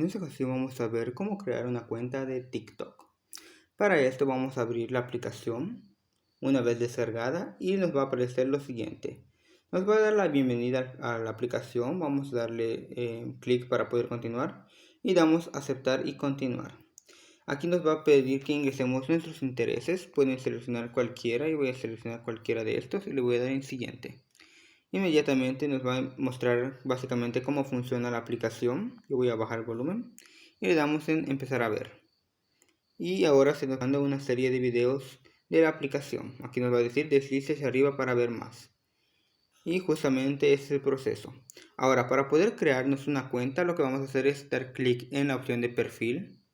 En esta ocasión vamos a ver cómo crear una cuenta de TikTok. Para esto vamos a abrir la aplicación una vez descargada y nos va a aparecer lo siguiente. Nos va a dar la bienvenida a la aplicación, vamos a darle clic para poder continuar y damos a aceptar y continuar. Aquí nos va a pedir que ingresemos nuestros intereses, pueden seleccionar cualquiera y voy a seleccionar cualquiera de estos y le voy a dar en siguiente. Inmediatamente nos va a mostrar básicamente cómo funciona la aplicación. Yo voy a bajar el volumen y le damos en empezar a ver. Y ahora se nos manda una serie de videos de la aplicación. Aquí nos va a decir deslice hacia arriba para ver más. Y justamente ese es el proceso. Ahora, para poder crearnos una cuenta, lo que vamos a hacer es dar clic en la opción de perfil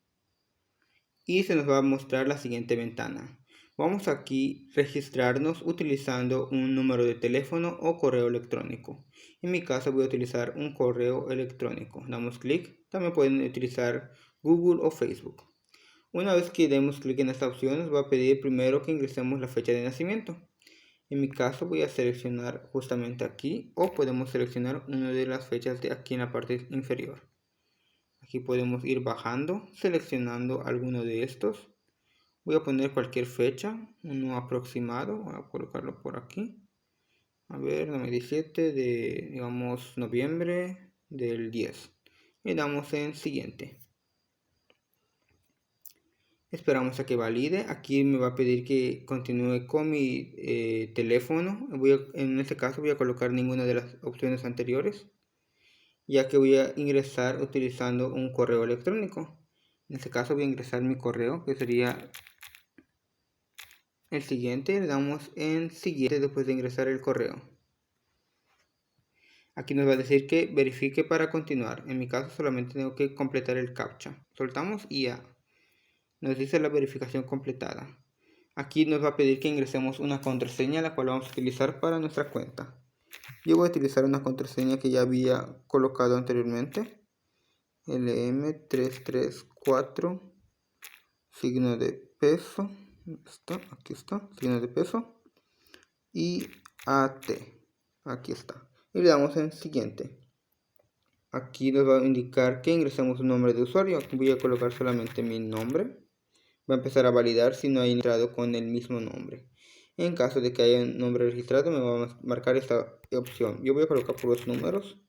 y se nos va a mostrar la siguiente ventana. Vamos aquí a registrarnos utilizando un número de teléfono o correo electrónico. En mi caso voy a utilizar un correo electrónico. Damos clic. También pueden utilizar Google o Facebook. Una vez que demos clic en esta opción nos va a pedir primero que ingresemos la fecha de nacimiento. En mi caso voy a seleccionar justamente aquí o podemos seleccionar una de las fechas de aquí en la parte inferior. Aquí podemos ir bajando, seleccionando alguno de estos. Voy a poner cualquier fecha, uno aproximado, voy a colocarlo por aquí. A ver, 17 de, digamos, noviembre del 10. Le damos en siguiente. Esperamos a que valide. Aquí me va a pedir que continúe con mi teléfono. En este caso voy a colocar ninguna de las opciones anteriores, ya que voy a ingresar utilizando un correo electrónico. En este caso voy a ingresar mi correo, que sería el siguiente. Le damos en siguiente después de ingresar el correo. Aquí nos va a decir que verifique para continuar. En mi caso solamente tengo que completar el captcha. Soltamos y ya. Nos dice la verificación completada. Aquí nos va a pedir que ingresemos una contraseña la cual vamos a utilizar para nuestra cuenta. Yo voy a utilizar una contraseña que ya había colocado anteriormente. LM334 signo de peso. Aquí está, signo de peso. Y AT. Aquí está. Y le damos en siguiente. Aquí nos va a indicar que ingresamos un nombre de usuario. Aquí voy a colocar solamente mi nombre. Va a empezar a validar si no hay entrado con el mismo nombre. En caso de que haya un nombre registrado me va a marcar esta opción. Yo voy a colocar puros números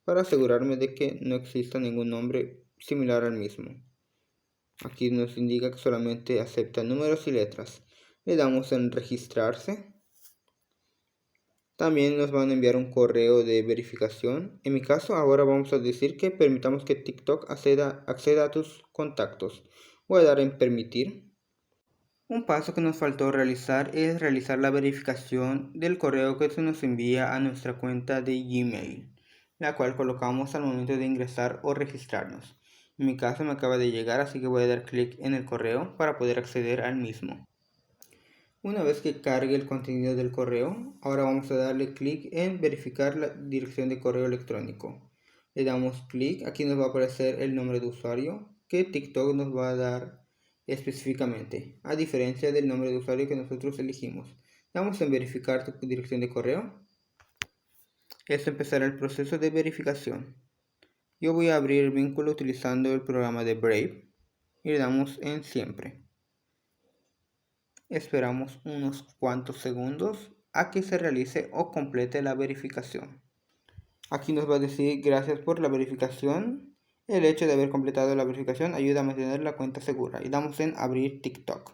para asegurarme de que no exista ningún nombre similar al mismo. Aquí nos indica que solamente acepta números y letras. Le damos en registrarse. También nos van a enviar un correo de verificación. En mi caso ahora vamos a decir que permitamos que TikTok acceda a tus contactos. Voy a dar en permitir. Un paso que nos faltó realizar es realizar la verificación del correo que se nos envía a nuestra cuenta de Gmail, la cual colocamos al momento de ingresar o registrarnos. En mi caso me acaba de llegar, así que voy a dar clic en el correo para poder acceder al mismo. Una vez que cargue el contenido del correo, ahora vamos a darle clic en verificar la dirección de correo electrónico. Le damos clic, aquí nos va a aparecer el nombre de usuario que TikTok nos va a dar específicamente, a diferencia del nombre de usuario que nosotros elegimos. Damos en verificar tu dirección de correo. Esto empezará el proceso de verificación. Yo voy a abrir el vínculo utilizando el programa de Brave y le damos en siempre. Esperamos unos cuantos segundos a que se realice o complete la verificación. Aquí nos va a decir gracias por la verificación. El hecho de haber completado la verificación ayuda a mantener la cuenta segura. Y damos en abrir TikTok.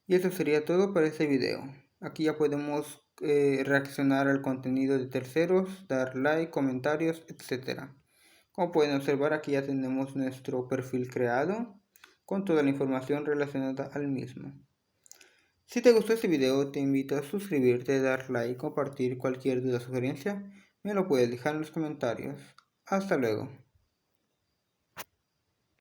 Y eso sería todo para este video. Aquí ya podemos reaccionar al contenido de terceros, dar like, comentarios, etc. Como pueden observar, aquí ya tenemos nuestro perfil creado con toda la información relacionada al mismo. Si te gustó este video, te invito a suscribirte, dar like, compartir cualquier duda o sugerencia, me lo puedes dejar en los comentarios. Hasta luego.